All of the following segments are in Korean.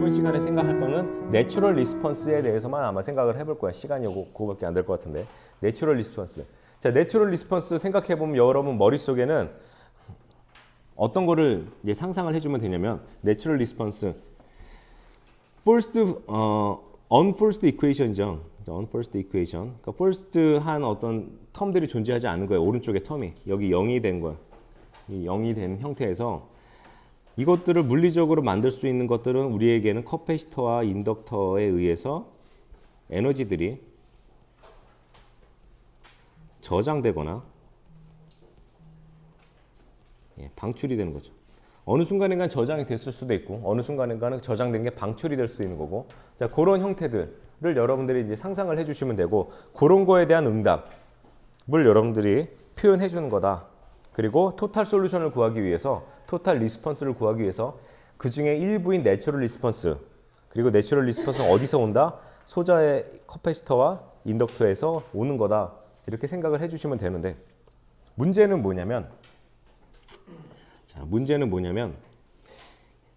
이번 시간에 생각할 거는 내추럴 리스폰스에 대해서만 아마 생각을 해볼 거야. 시간이 그거밖에 안 될 것 같은데. 내추럴 리스폰스. 자, 내추럴 리스폰스 생각해 보면 여러분 머릿속에는 어떤 거를 이제 상상을 해주면 되냐면 내추럴 리스폰스 unforced equation이죠. unforced equation. 그러니까 first한 어떤 텀들이 존재하지 않은 거예요. 오른쪽에 텀이 여기 0이 된 거야. 이 0이 된 형태에서 이것들을 물리적으로 만들 수 있는 것들은 우리에게는 커패시터와 인덕터에 의해서 에너지들이 저장되거나 방출이 되는 거죠. 어느 순간인가 저장이 됐을 수도 있고 어느 순간인가는 저장된 게 방출이 될 수도 있는 거고 자 그런 형태들을 여러분들이 이제 상상을 해주시면 되고 그런 거에 대한 응답을 여러분들이 표현해 주는 거다. 그리고 토탈 솔루션을 구하기 위해서 토탈 리스폰스를 구하기 위해서 그 중에 일부인 내추럴 리스폰스 그리고 내추럴 리스폰스는 어디서 온다? 소자의 커패시터와 인덕터에서 오는 거다. 이렇게 생각을 해주시면 되는데 문제는 뭐냐면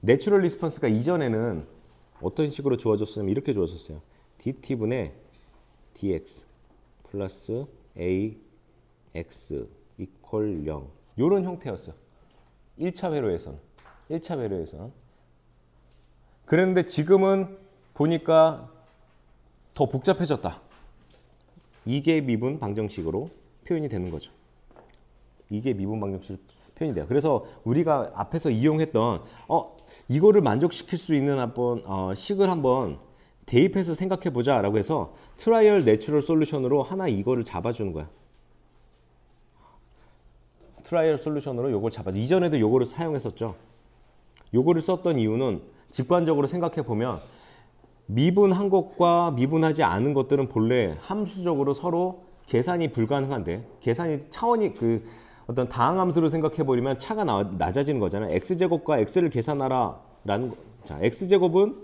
내추럴 리스폰스가 이전에는 어떤 식으로 주어졌으면 이렇게 주어졌어요. dt분의 dx 플러스 ax 이퀄 0 이런 형태였어요. 1차 회로에서는. 그런데 지금은 보니까 더 복잡해졌다. 이계 미분 방정식으로 표현이 되는 거죠. 이계 미분 방정식 표현이 돼요. 그래서 우리가 앞에서 이용했던 이거를 만족시킬 수 있는 한번 식을 한번 대입해서 생각해 보자 라고 해서 트라이얼 내추럴 솔루션으로 하나 이거를 잡아주는 거야. 트라이얼 솔루션으로 요걸 잡아줘. 이전에도 요거를 사용했었죠. 요거를 썼던 이유는 직관적으로 생각해 보면 미분한 것과 미분하지 않은 것들은 본래 함수적으로 서로 계산이 불가능한데 계산이 차원이 어떤 다항함수로 생각해 버리면 차가 낮아지는 거잖아요. x제곱과 x를 계산하라 라는 거. 자, x제곱은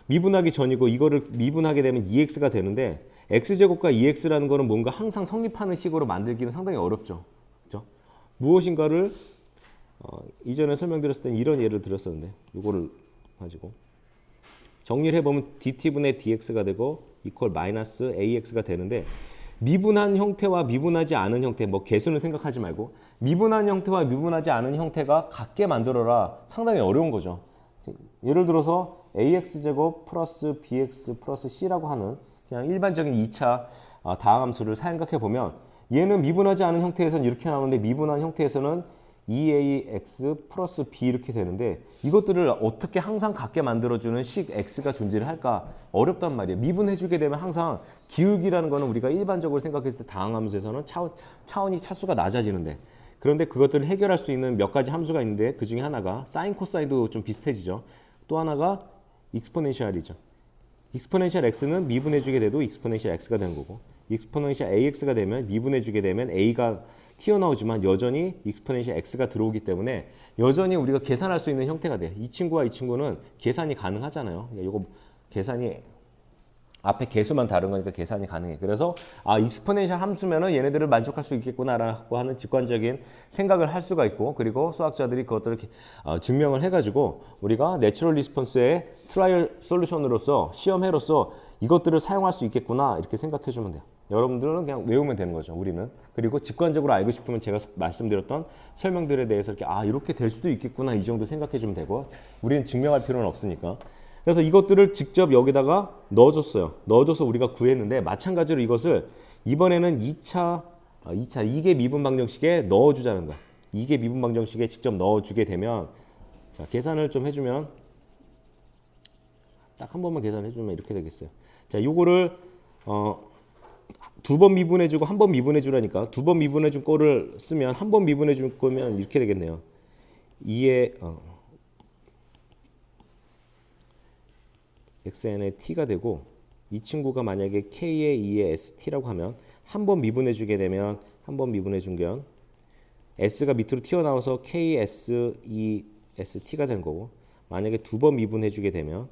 미분하기 전이고 이거를 미분하게 되면 2x가 되는데 x제곱과 2x라는 거는 뭔가 항상 성립하는 식으로 만들기는 상당히 어렵죠. 그렇죠? 무엇인가를 이전에 설명드렸을 때 이런 예를 들었었는데 이거를 가지고 정리를 해보면 dt분의 dx가 되고 이퀄 마이너스 ax가 되는데 미분한 형태와 미분하지 않은 형태, 뭐 개수는 생각하지 말고 미분한 형태와 미분하지 않은 형태가 같게 만들어라 상당히 어려운 거죠. 예를 들어서 ax제곱 플러스 bx 플러스 c라고 하는 그냥 일반적인 2차 다항함수를 생각해 보면 얘는 미분하지 않은 형태에서는 이렇게 나오는데 미분한 형태에서는 2ax 플러스 b 이렇게 되는데 이것들을 어떻게 항상 같게 만들어주는 식 x가 존재를 할까 어렵단 말이에요. 미분해주게 되면 항상 기울기라는 거는 우리가 일반적으로 생각했을 때 다항함수에서는 차원이 차수가 낮아지는데 그런데 그것들을 해결할 수 있는 몇 가지 함수가 있는데 그 중에 하나가 사인 코사인도 좀 비슷해지죠. 또 하나가 익스포넨셜이죠. 익스포넨셜 x는 미분해주게 돼도 익스포넨셜 x가 되는 거고 익스포넨셜 ax가 되면 미분해주게 되면 a가 튀어나오지만 여전히 익스포넨셜 x가 들어오기 때문에 여전히 우리가 계산할 수 있는 형태가 돼요. 이 친구와 이 친구는 계산이 가능하잖아요. 이거 계산이 앞에 개수만 다른 거니까 계산이 가능해. 그래서 익스포넨셜 함수면은 얘네들을 만족할 수 있겠구나라고 하는 직관적인 생각을 할 수가 있고 그리고 수학자들이 그것들을 증명을 해가지고 우리가 내추럴 리스폰스의 트라이얼 솔루션으로서 시험해로서 이것들을 사용할 수 있겠구나 이렇게 생각해 주면 돼요. 여러분들은 그냥 외우면 되는 거죠. 우리는. 그리고 직관적으로 알고 싶으면 제가 말씀드렸던 설명들에 대해서 이렇게 이렇게 될 수도 있겠구나 이 정도 생각해 주면 되고 우리는 증명할 필요는 없으니까. 그래서 이것들을 직접 여기다가 넣어줬어요. 넣어줘서 우리가 구했는데 마찬가지로 이것을 이번에는 2차 이계 미분 방정식에 넣어주자는 거야. 이계 미분 방정식에 직접 넣어주게 되면 자 계산을 좀 해주면 딱 한 번만 계산해주면 이렇게 되겠어요. 자, 요거를 두 번 미분해주고 한 번 미분해주라니까 두 번 미분해준 거를 쓰면 한 번 미분해준 거면 이렇게 되겠네요. 2의 xn의 t가 되고 이 친구가 만약에 k의 2의 st라고 하면 한 번 미분해주게 되면 한 번 미분해준 건 s가 밑으로 튀어나와서 ks2 st가 되는 거고 만약에 두 번 미분해주게 되면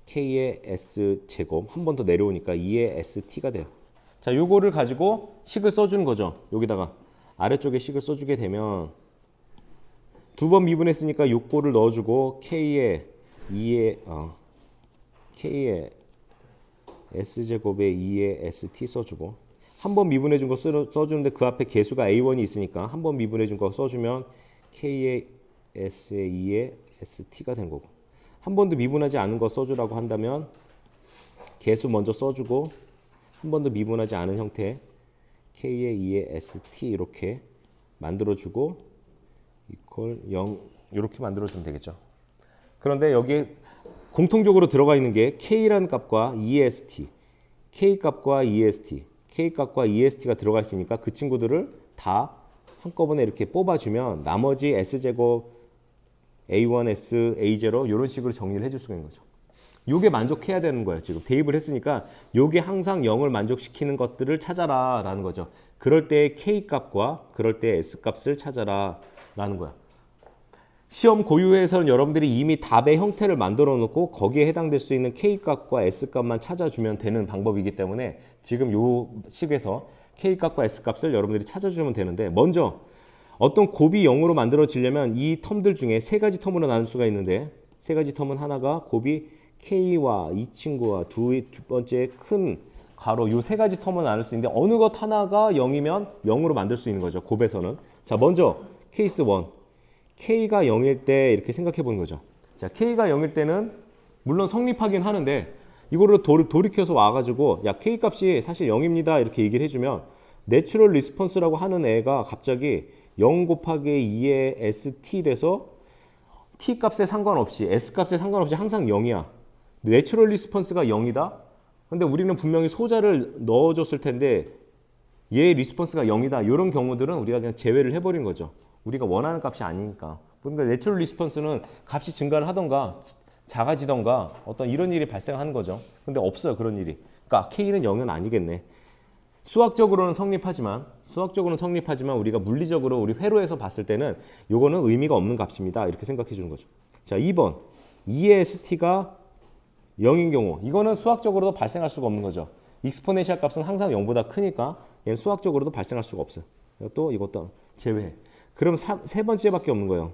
k의 s제곱 한 번 더 내려오니까 2의 st가 돼요. 자, 요거를 가지고 식을 써주는 거죠. 여기다가 아래쪽에 식을 써주게 되면 두 번 미분했으니까 요거를 넣어주고 K에 K에 S제곱에 2에 ST 써주고 한 번 미분해준 거 써주는데 그 앞에 개수가 A1이 있으니까 한 번 미분해준 거 써주면 K에 S에 2에 ST가 된 거고 한 번도 미분하지 않은 거 써주라고 한다면 개수 먼저 써주고 한 번도 미분하지 않은 형태 K에 2에 ST 이렇게 만들어주고 이퀄 0 이렇게 만들어주면 되겠죠. 그런데 여기에 공통적으로 들어가 있는 게 K라는 값과 EST, K 값과 EST, K 값과 EST가 들어가 있으니까 그 친구들을 다 한꺼번에 이렇게 뽑아주면 나머지 S제곱, A1S, A0 이런 식으로 정리를 해줄 수가 있는 거죠. 요게 만족해야 되는 거예요. 지금 대입을 했으니까 요게 항상 0을 만족시키는 것들을 찾아라 라는 거죠. 그럴 때 K 값과 그럴 때 S 값을 찾아라 라는 거야. 시험 고유에서는 여러분들이 이미 답의 형태를 만들어 놓고 거기에 해당될 수 있는 K 값과 S 값만 찾아주면 되는 방법이기 때문에 지금 요 식에서 K 값과 S 값을 여러분들이 찾아주면 되는데 먼저 어떤 곱이 0으로 만들어지려면 이 텀들 중에 세 가지 텀으로 나눌 수가 있는데 세 가지 텀은 하나가 곱이 K와 이 친구와 두 번째 큰 가로 요 세 가지 텀을 나눌 수 있는데 어느 것 하나가 0이면 0으로 만들 수 있는 거죠. 곱에서는. 자, 먼저 케이스 1. K가 0일 때 이렇게 생각해 보는 거죠. 자, K가 0일 때는 물론 성립하긴 하는데 이거를 돌이켜서 와가지고 야 K 값이 사실 0입니다 이렇게 얘기를 해주면 내추럴 리스폰스라고 하는 애가 갑자기 0 곱하기 2의 ST 돼서 T 값에 상관없이 S 값에 상관없이 항상 0이야. 내추럴 리스폰스가 0이다. 근데 우리는 분명히 소자를 넣어줬을 텐데 얘의 리스폰스가 0이다. 이런 경우들은 우리가 그냥 제외를 해버린 거죠. 우리가 원하는 값이 아니니까. 그러니까 내추럴 리스폰스는 값이 증가를 하던가 작아지던가 어떤 이런 일이 발생하는 거죠. 근데 없어요. 그런 일이. 그러니까 K는 0은 아니겠네. 수학적으로는 성립하지만 우리가 물리적으로 우리 회로에서 봤을 때는 요거는 의미가 없는 값입니다. 이렇게 생각해 주는 거죠. 자, 2번. 2의 ST가 0인 경우 이거는 수학적으로도 발생할 수가 없는 거죠. 익스포넨셜 값은 항상 0보다 크니까 얘는 수학적으로도 발생할 수가 없어요. 또 이것도 제외해. 그럼 세 번째밖에 없는 거예요.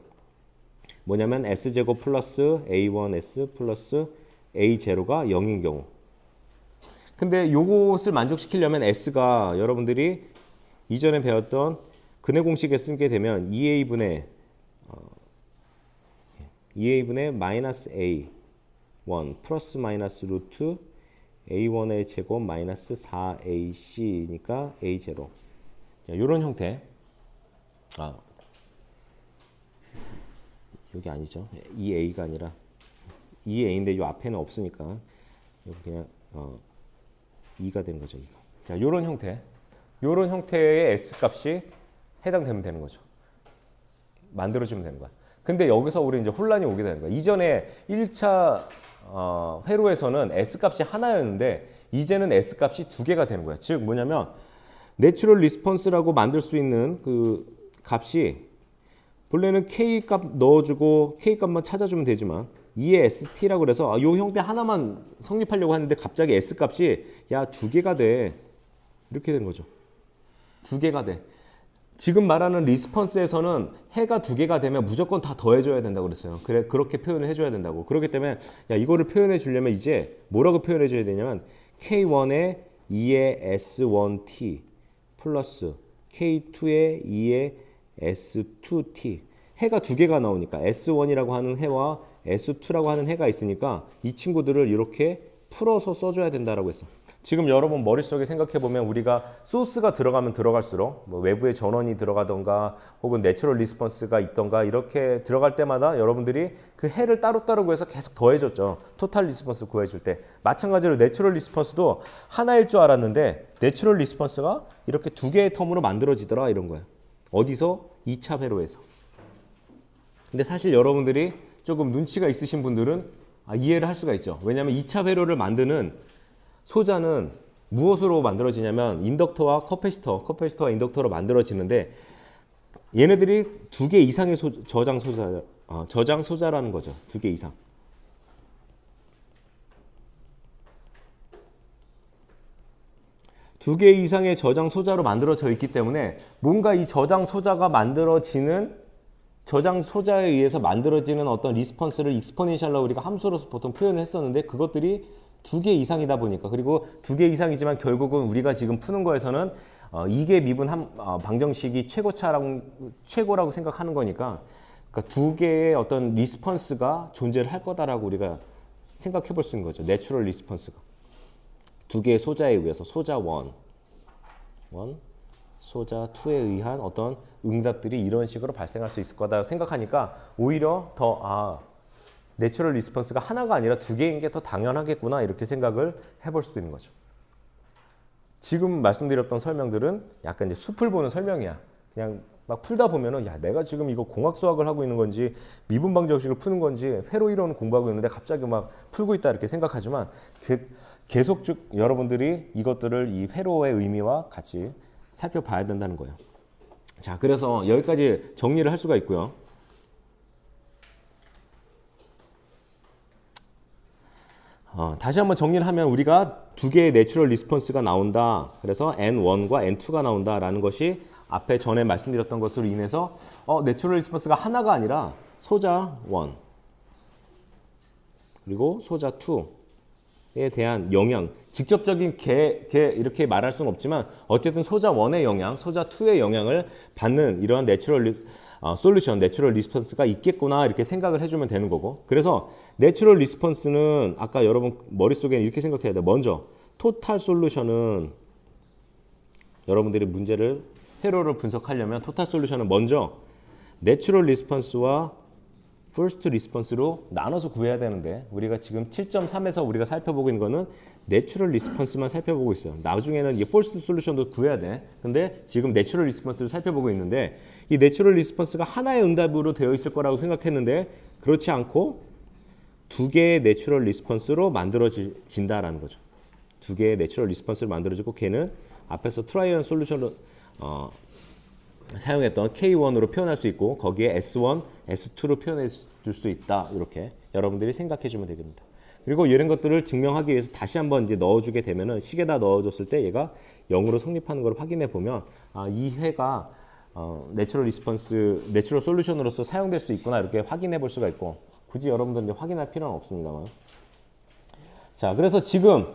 뭐냐면 S제곱 플러스 A1S 플러스 A0가 0인 경우. 근데 요것을 만족시키려면 S가 여러분들이 이전에 배웠던 근해 공식에 쓰게 되면 2A분의 마이너스 A1 플러스 마이너스 루트 A1의 제곱 마이너스 4AC니까 A0. 이런 형태. 여기 아니죠. 2A가 아니라 2A인데 이 앞에는 없으니까 여기 그냥 2가 되는 거죠. 2가. 자, 요런 형태. 요런 형태의 S 값이 해당되면 되는 거죠. 만들어주면 되는 거야. 근데 여기서 우리 이제 혼란이 오게 되는 거야. 이전에 1차 회로에서는 S 값이 하나였는데 이제는 S 값이 두 개가 되는 거야. 즉 뭐냐면 내추럴 리스폰스라고 만들 수 있는 그 값이 본래는 K 값 넣어주고 K 값만 찾아주면 되지만 2의 ST라고 그래서 이 형태 하나만 성립하려고 하는데 갑자기 S 값이 야, 두 개가 돼. 이렇게 된 거죠. 두 개가 돼. 지금 말하는 리스폰스에서는 해가 두 개가 되면 무조건 다 더해줘야 된다고 그랬어요. 그래, 그렇게 표현을 해줘야 된다고. 그렇기 때문에 야, 이거를 표현해 주려면 이제 뭐라고 표현해 줘야 되냐면 K1에 2의 S1T 플러스 K2에 2의 S2T. 해가 두 개가 나오니까 S1이라고 하는 해와 S2라고 하는 해가 있으니까 이 친구들을 이렇게 풀어서 써줘야 된다라고 했어. 지금 여러분 머릿속에 생각해보면 우리가 소스가 들어가면 들어갈수록 뭐 외부의 전원이 들어가던가 혹은 내추럴 리스폰스가 있던가 이렇게 들어갈 때마다 여러분들이 그 해를 따로따로 구해서 계속 더해줬죠. 토탈 리스폰스 구해줄 때. 마찬가지로 내추럴 리스폰스도 하나일 줄 알았는데 내추럴 리스폰스가 이렇게 두 개의 텀으로 만들어지더라 이런 거야. 어디서? 2차 회로에서. 근데 사실 여러분들이 조금 눈치가 있으신 분들은 이해를 할 수가 있죠. 왜냐하면 2차 회로를 만드는 소자는 무엇으로 만들어지냐면 인덕터와 커패시터와 인덕터로 만들어지는데 얘네들이 두 개 이상의 저장 소자라는 거죠. 두 개 이상. 두 개 이상의 저장 소자로 만들어져 있기 때문에 뭔가 이 저장 소자가 만들어지는 저장 소자에 의해서 만들어지는 어떤 리스폰스를 익스포넨셜로 우리가 함수로서 보통 표현을 했었는데 그것들이 두 개 이상이다 보니까 그리고 두 개 이상이지만 결국은 우리가 지금 푸는 거에서는 이게 미분 방정식이 최고라고 생각하는 거니까 그러니까 두 개의 어떤 리스폰스가 존재를 할 거다라고 우리가 생각해 볼 수 있는 거죠. 내추럴 리스폰스가 두 개의 소자에 의해서 소자 1, 소자 2에 의한 어떤 응답들이 이런 식으로 발생할 수 있을 거다 생각하니까 오히려 더 내추럴 리스폰스가 하나가 아니라 두 개인 게 더 당연하겠구나 이렇게 생각을 해볼 수도 있는 거죠. 지금 말씀드렸던 설명들은 약간 이제 숲을 보는 설명이야. 그냥 막 풀다 보면은 야 내가 지금 이거 공학 수학을 하고 있는 건지 미분 방정식을 푸는 건지 회로 이론을 공부하고 있는데 갑자기 막 풀고 있다 이렇게 생각하지만 계속 여러분들이 이것들을 이 회로의 의미와 같이 살펴봐야 된다는 거예요. 자, 그래서 여기까지 정리를 할 수가 있고요. 다시 한번 정리를 하면 우리가 두 개의 내추럴 리스폰스가 나온다. 그래서 N1과 N2가 나온다라는 것이 앞에 전에 말씀드렸던 것으로 인해서 내추럴 리스폰스가 하나가 아니라 소자 1 그리고 소자 2에 대한 영향, 직접적인 이렇게 말할 수는 없지만 어쨌든 소자 1의 영향, 소자 2의 영향을 받는 이러한 내추럴 솔루션, 내추럴 리스폰스가 있겠구나 이렇게 생각을 해주면 되는 거고 그래서 내추럴 리스폰스는 아까 여러분 머릿속에 이렇게 생각해야 돼요. 먼저 토탈 솔루션은 여러분들이 문제를 회로를 분석하려면 토탈 솔루션은 먼저 내추럴 리스폰스와 퍼스트 리스폰스로 나눠서 구해야 되는데 우리가 지금 7.3에서 우리가 살펴보고 있는 거는 내추럴 리스폰스만 살펴보고 있어요. 나중에는 이 퍼스트 솔루션도 구해야 돼. 근데 지금 내추럴 리스폰스를 살펴보고 있는데 이 내추럴 리스폰스가 하나의 응답으로 되어 있을 거라고 생각했는데 그렇지 않고 두 개의 내추럴 리스폰스로 만들어진다라는 거죠. 두 개의 내추럴 리스폰스를 만들어지고 걔는 앞에서 트라이언 솔루션을 사용했던 K1으로 표현할 수 있고 거기에 S1, S2로 표현해 줄 수 있다. 이렇게 여러분들이 생각해 주면 되겠습니다. 그리고 이런 것들을 증명하기 위해서 다시 한번 이제 넣어주게 되면은 식에다 넣어줬을 때 얘가 0으로 성립하는 걸 확인해 보면 이 회가 내추럴 리스폰스, 내추럴 솔루션으로서 사용될 수 있구나 이렇게 확인해 볼 수가 있고 굳이 여러분들 이제 확인할 필요는 없습니다만. 자, 그래서 지금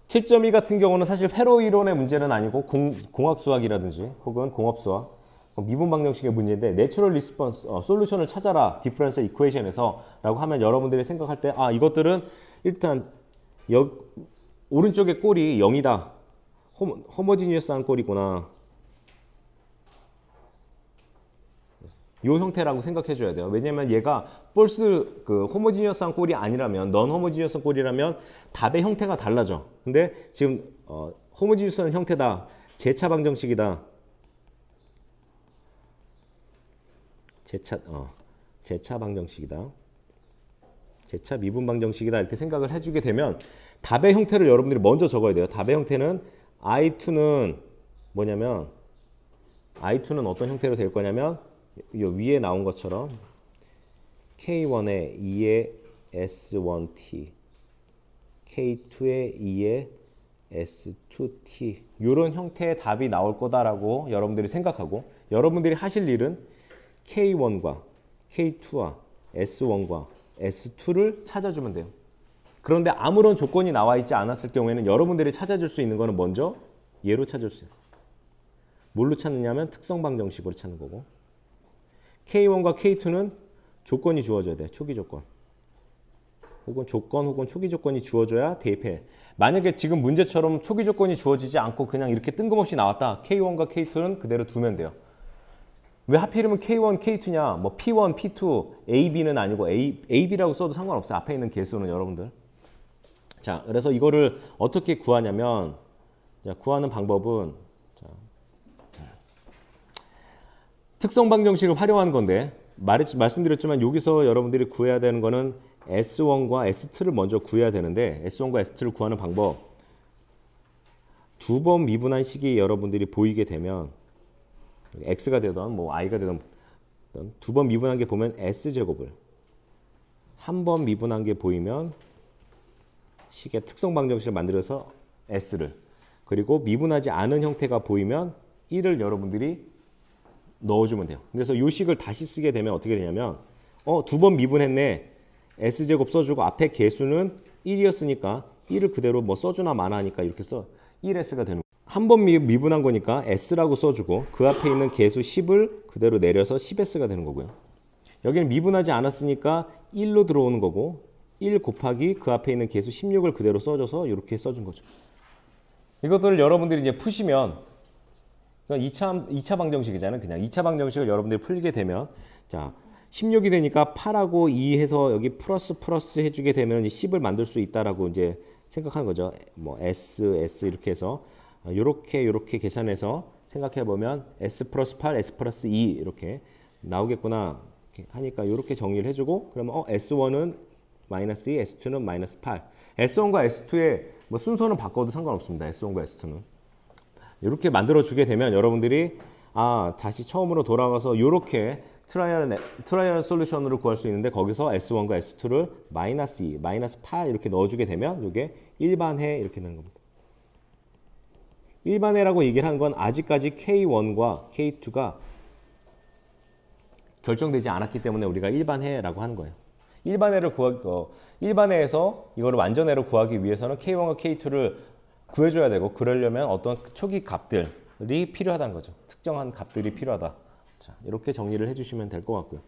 7.2 같은 경우는 사실 회로 이론의 문제는 아니고 공학 수학이라든지 혹은 공업 수학 미분 방정식의 문제인데 내추럴 리스폰스 솔루션을 찾아라 디퍼런셜 이퀘이션에서 라고 하면 여러분들이 생각할 때 이것들은 일단 오른쪽의 꼴이 0이다 호모지니어스한 꼴이구나 요 형태라고 생각해 줘야 돼요. 왜냐면 얘가 폴스 호모지니어스한 꼴이 아니라면 넌 호모지니어스한 꼴이라면 답의 형태가 달라져. 근데 지금 호모지니어스한 형태다 제차 방정식이다 제차 방정식이다. 제차 미분 방정식이다. 이렇게 생각을 해주게 되면 답의 형태를 여러분들이 먼저 적어야 돼요. 답의 형태는 I2는 뭐냐면 I2는 어떤 형태로 될 거냐면 이 위에 나온 것처럼 K1에 2에 S1T K2에 2에 S2T 이런 형태의 답이 나올 거다라고 여러분들이 생각하고 여러분들이 하실 일은 K1과 K2와 S1과 S2를 찾아주면 돼요. 그런데 아무런 조건이 나와 있지 않았을 경우에는 여러분들이 찾아줄 수 있는 거는 먼저 얘로 찾을 수 있어요. 뭘로 찾느냐면 특성 방정식으로 찾는 거고 K1과 K2는 조건이 주어져야 돼. 초기 조건. 혹은 초기 조건이 주어져야 대입해. 만약에 지금 문제처럼 초기 조건이 주어지지 않고 그냥 이렇게 뜬금없이 나왔다. K1과 K2는 그대로 두면 돼요. 왜 하필이면 K1, K2냐? 뭐 P1, P2, AB는 아니고 AB라고 써도 상관없어요. 앞에 있는 개수는 여러분들. 자, 그래서 이거를 어떻게 구하냐면 구하는 방법은 특성 방정식을 활용하는 건데 말씀드렸지만 여기서 여러분들이 구해야 되는 거는 S1과 S2를 먼저 구해야 되는데 S1과 S2를 구하는 방법 두 번 미분한 식이 여러분들이 보이게 되면 X가 되던 뭐 I가 되던 두 번 미분한 게 보면 S제곱을 한 번 미분한 게 보이면 식의 특성 방정식을 만들어서 S를 그리고 미분하지 않은 형태가 보이면 1을 여러분들이 넣어주면 돼요. 그래서 요 식을 다시 쓰게 되면 어떻게 되냐면 두 번 미분했네. S제곱 써주고 앞에 개수는 1이었으니까 1을 그대로 뭐 써주나 마나니까 이렇게 써 1S가 되는 거예요. 한 번 미분한 거니까 S라고 써주고 그 앞에 있는 개수 10을 그대로 내려서 10S가 되는 거고요. 여기는 미분하지 않았으니까 1로 들어오는 거고 1 곱하기 그 앞에 있는 개수 16을 그대로 써줘서 이렇게 써준 거죠. 이것들을 여러분들이 이제 푸시면 2차 방정식이잖아요. 그냥 2차 방정식을 여러분들이 풀게 되면 자 16이 되니까 8하고 2 해서 여기 플러스 해주게 되면 10을 만들 수 있다라고 이제 생각하는 거죠. 뭐 S 이렇게 해서 요렇게 계산해서 생각해 보면 S 플러스 8, S 플러스 2 이렇게 나오겠구나 이렇게 하니까 요렇게 정리를 해주고 그러면 S1은 마이너스 2, S2는 마이너스 8. S1과 S2의 뭐 순서는 바꿔도 상관없습니다. S1과 S2는. 이렇게 만들어주게 되면 여러분들이 다시 처음으로 돌아가서 이렇게 트라이얼 솔루션으로 구할 수 있는데 거기서 S1과 S2를 마이너스 2, 마이너스 8 이렇게 넣어주게 되면 이게 일반해 이렇게 되는 겁니다. 일반해라고 얘기를 한 건 아직까지 K1과 K2가 결정되지 않았기 때문에 우리가 일반해라고 하는 거예요. 일반해에서 이거를 완전해로 구하기 위해서는 K1과 K2를 구해줘야 되고 그러려면 어떤 초기 값들이 필요하다는 거죠. 특정한 값들이 필요하다. 자, 이렇게 정리를 해주시면 될 것 같고요.